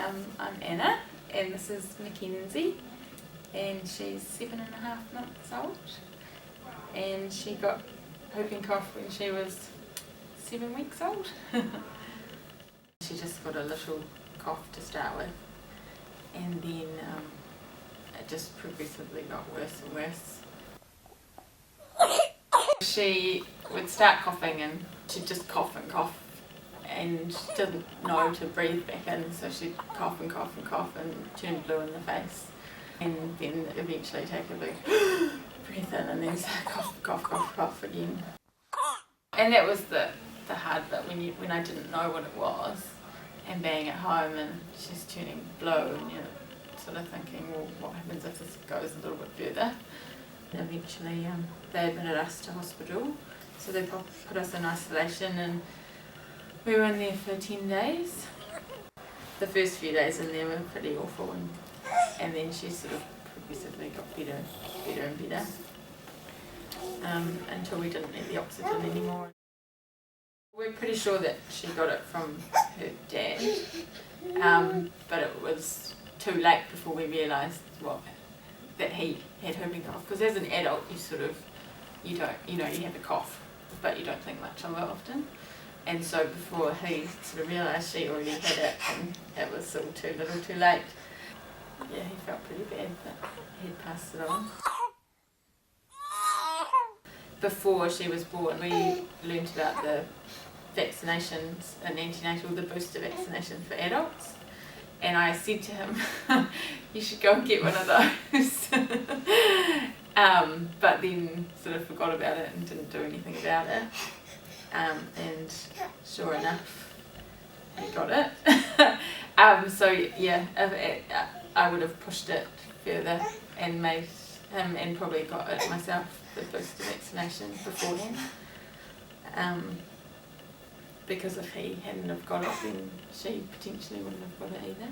I'm Anna, and this is Mackenzie, and she's 7.5 months old, and she got whooping cough when she was 7 weeks old. She just got a little cough to start with, and then it just progressively got worse and worse. She would start coughing and she'd just cough and cough and didn't know to breathe back in, so she'd cough and cough and cough and turn blue in the face, and then eventually take a big breath in and then cough, cough, cough, cough again. And that was the hard bit when I didn't know what it was, and being at home and she's turning blue and you're sort of thinking, well, what happens if this goes a little bit further? And eventually they admitted us to hospital, so they put us in isolation, and we were in there for 10 days. The first few days in there were pretty awful, and then she sort of progressively got better and better, until we didn't need the oxygen anymore. We're pretty sure that she got it from her dad, but it was too late before we realised that he had whooping cough, because as an adult you have a cough, but you don't think much of it often. And so before he sort of realised she already had it, and it was sort of too little too late. Yeah, he felt pretty bad, but he'd passed it on. Before she was born, we learnt about the vaccinations in antenatal, the booster vaccination for adults. And I said to him, you should go and get one of those. But then sort of forgot about it and didn't do anything about it. And sure enough, he got it. So yeah, I would have pushed it further and made him, and probably got it myself, the booster vaccination beforehand. Because if he hadn't have got it, then she potentially wouldn't have got it either.